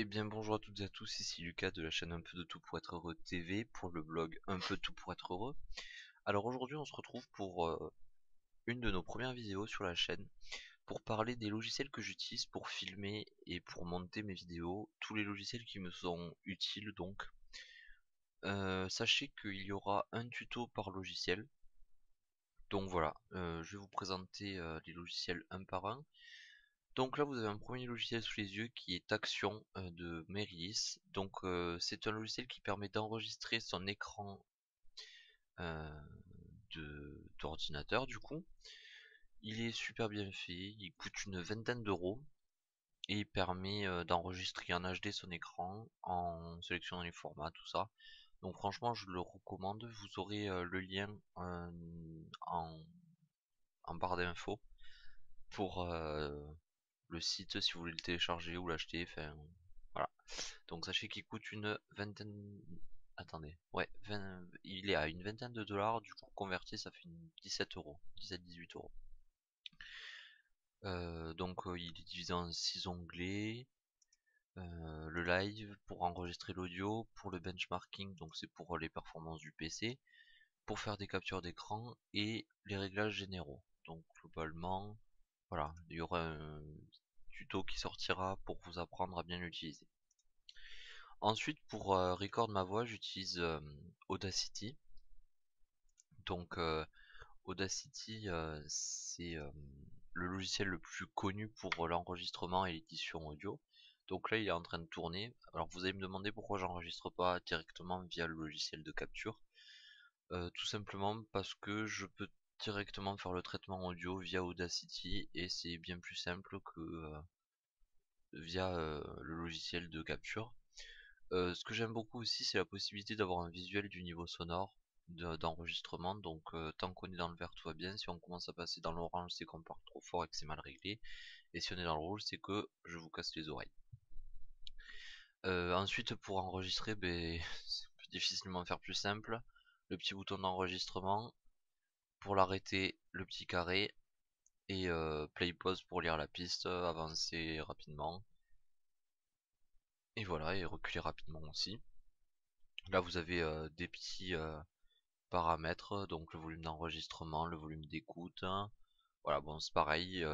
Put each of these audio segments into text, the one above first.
Eh bien bonjour à toutes et à tous, ici Lucas de la chaîne Un peu de tout pour être heureux TV pour le blog Un peu tout pour être heureux. Alors aujourd'hui on se retrouve pour une de nos premières vidéos sur la chaîne pour parler des logiciels que j'utilise pour filmer et pour monter mes vidéos, tous les logiciels qui me sont utiles donc. Sachez qu'il y aura un tuto par logiciel, donc voilà, je vais vous présenter les logiciels un par un. Donc là vous avez un premier logiciel sous les yeux qui est Action de Merillis. Donc c'est un logiciel qui permet d'enregistrer son écran euh, d'ordinateur du coup. Il est super bien fait, il coûte une vingtaine d'euros et il permet d'enregistrer en HD son écran en sélectionnant les formats, tout ça. Donc franchement je le recommande, vous aurez le lien en, en barre d'infos pour le site si vous voulez le télécharger ou l'acheter, enfin voilà. Donc sachez qu'il coûte une vingtaine. Attendez, ouais, il est à une vingtaine de dollars, du coup converti ça fait 17 euros, 17-18 euros. Donc il est divisé en 6 onglets. Le live pour enregistrer l'audio, pour le benchmarking, donc c'est pour les performances du PC, pour faire des captures d'écran et les réglages généraux. Donc globalement, voilà, il y aura un tuto qui sortira pour vous apprendre à bien l'utiliser. Ensuite, pour record ma voix, j'utilise Audacity. Donc Audacity, c'est le logiciel le plus connu pour l'enregistrement et l'édition audio. Donc là, il est en train de tourner. Alors vous allez me demander pourquoi j'enregistre pas directement via le logiciel de capture. Tout simplement parce que je peux directement faire le traitement audio via Audacity et c'est bien plus simple que via le logiciel de capture. Ce que j'aime beaucoup aussi, c'est la possibilité d'avoir un visuel du niveau sonore d'enregistrement. Donc tant qu'on est dans le vert, tout va bien. Si on commence à passer dans l'orange, c'est qu'on part trop fort et que c'est mal réglé. Et si on est dans le rouge, c'est que je vous casse les oreilles. Ensuite, pour enregistrer, ben, on peut difficilement faire plus simple. Le petit bouton d'enregistrement. Pour l'arrêter, le petit carré. Et play pause pour lire la piste, avancer rapidement. Et voilà, et reculer rapidement aussi. Là, vous avez des petits paramètres, donc le volume d'enregistrement, le volume d'écoute, hein. Voilà, bon c'est pareil,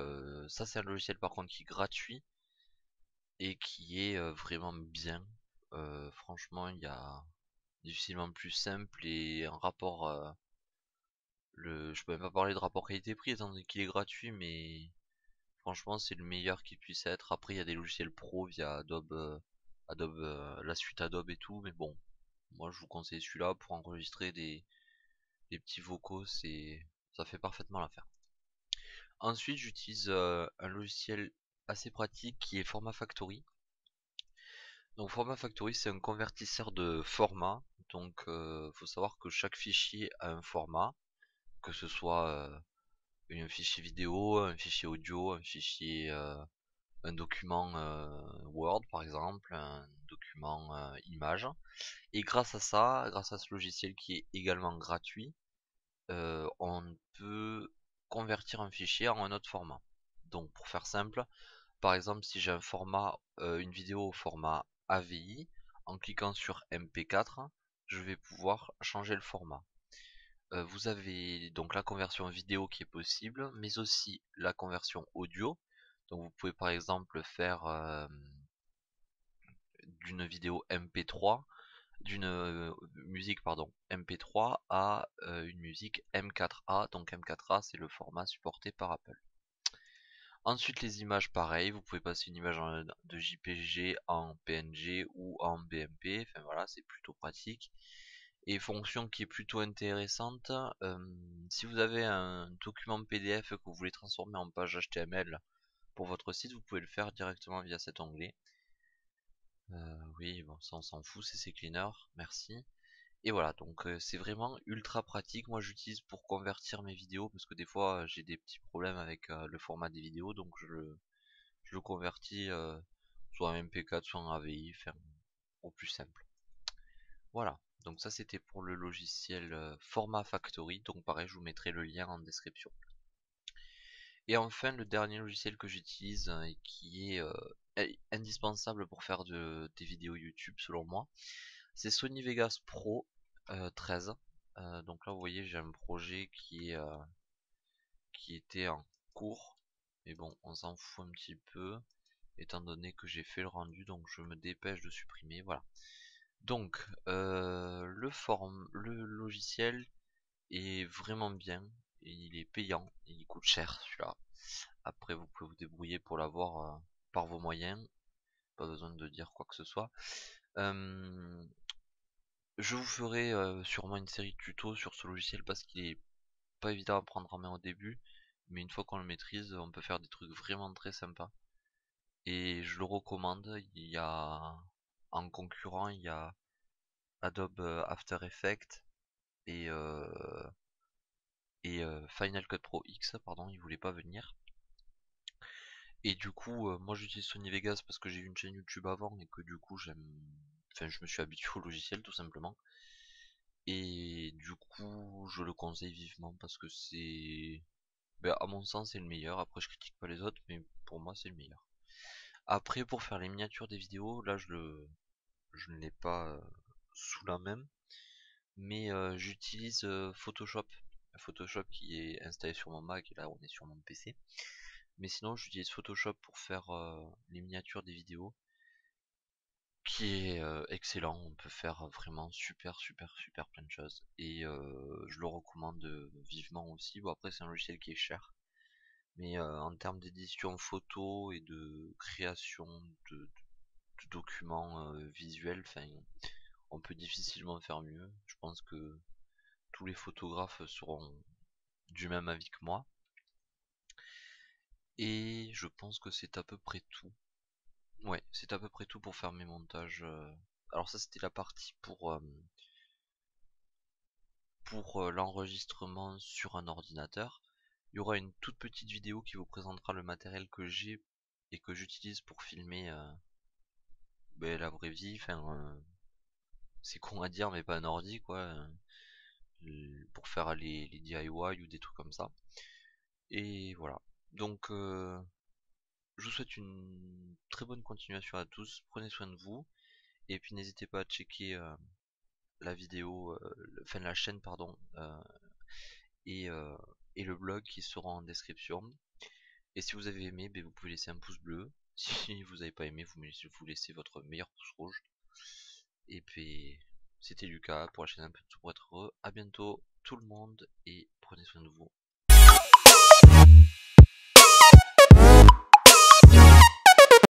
ça c'est un logiciel par contre qui est gratuit et qui est vraiment bien. Franchement il y a difficilement plus simple et un rapport, je peux même pas parler de rapport qualité-prix étant donné qu'il est gratuit, mais franchement c'est le meilleur qui puisse être. Après il y a des logiciels pro via Adobe, la suite Adobe et tout, mais bon, moi je vous conseille celui-là pour enregistrer des petits vocaux, ça fait parfaitement l'affaire. Ensuite, j'utilise un logiciel assez pratique qui est Format Factory. Donc Format Factory, c'est un convertisseur de format. Donc faut savoir que chaque fichier a un format, que ce soit un fichier vidéo, un fichier audio, un document Word par exemple, un document image. Et grâce à ça, grâce à ce logiciel qui est également gratuit, on peut convertir un fichier en un autre format. Donc pour faire simple, par exemple si j'ai un format, une vidéo au format AVI, en cliquant sur MP4, je vais pouvoir changer le format. Vous avez donc la conversion vidéo qui est possible, mais aussi la conversion audio. Donc vous pouvez par exemple faire d'une vidéo MP3, d'une musique pardon MP3 à une musique M4A. Donc M4A c'est le format supporté par Apple. Ensuite les images pareil, vous pouvez passer une image de JPG en PNG ou en BMP, enfin voilà c'est plutôt pratique. Et fonction qui est plutôt intéressante, si vous avez un document PDF que vous voulez transformer en page HTML pour votre site, vous pouvez le faire directement via cet onglet. Oui bon ça on s'en fout, c'est cleaner, merci. Et voilà, donc c'est vraiment ultra pratique. Moi j'utilise pour convertir mes vidéos parce que des fois j'ai des petits problèmes avec le format des vidéos, donc je le convertis soit en MP4 soit en AVI, enfin, au plus simple. Voilà, donc ça c'était pour le logiciel Format Factory, donc pareil je vous mettrai le lien en description. Et enfin, le dernier logiciel que j'utilise et qui est indispensable pour faire des vidéos YouTube selon moi, c'est Sony Vegas Pro 13. Donc là, vous voyez, j'ai un projet qui était en cours. Mais bon, on s'en fout un petit peu, étant donné que j'ai fait le rendu, donc je me dépêche de supprimer. Voilà. Donc, le logiciel est vraiment bien. Il est payant, il coûte cher celui-là. Après, vous pouvez vous débrouiller pour l'avoir par vos moyens. Pas besoin de dire quoi que ce soit. Je vous ferai sûrement une série de tutos sur ce logiciel parce qu'il est pas évident à prendre en main au début. Mais une fois qu'on le maîtrise, on peut faire des trucs vraiment très sympas. Et je le recommande. Il y a en concurrent, il y a Adobe After Effects et, Final Cut Pro X, pardon, il voulait pas venir. Et du coup, moi j'utilise Sony Vegas parce que j'ai eu une chaîne YouTube avant et que du coup j'aime. Enfin, je me suis habitué au logiciel tout simplement. Et du coup, je le conseille vivement parce que c'est. Ben, à mon sens, c'est le meilleur. Après, je critique pas les autres, mais pour moi, c'est le meilleur. Après, pour faire les miniatures des vidéos, là, je ne l'ai pas sous la main, mais j'utilise Photoshop. Photoshop qui est installé sur mon Mac et là, on est sur mon PC. Mais sinon, j'utilise Photoshop pour faire les miniatures des vidéos, qui est excellent. On peut faire vraiment super plein de choses. Et je le recommande vivement aussi. Bon, après, c'est un logiciel qui est cher. Mais en termes d'édition photo et de création de documents visuels, enfin, on peut difficilement faire mieux. Je pense que tous les photographes seront du même avis que moi. Et je pense que c'est à peu près tout. Ouais, c'est à peu près tout pour faire mes montages. Alors ça c'était la partie pour l'enregistrement sur un ordinateur. Il y aura une toute petite vidéo qui vous présentera le matériel que j'ai et que j'utilise pour filmer ben, la vraie vie. Enfin, c'est con à dire mais pas un ordi quoi. Pour faire les DIY ou des trucs comme ça. Et voilà. Donc je vous souhaite une très bonne continuation à tous. Prenez soin de vous. Et puis n'hésitez pas à checker la vidéo, enfin la chaîne pardon, et, euh, et le blog qui seront en description. Et si vous avez aimé, ben, vous pouvez laisser un pouce bleu. Si vous n'avez pas aimé, vous laissez votre meilleur pouce rouge. Et puis c'était Lucas pour la chaîne Un peu de tout pour être heureux. A bientôt tout le monde et prenez soin de vous.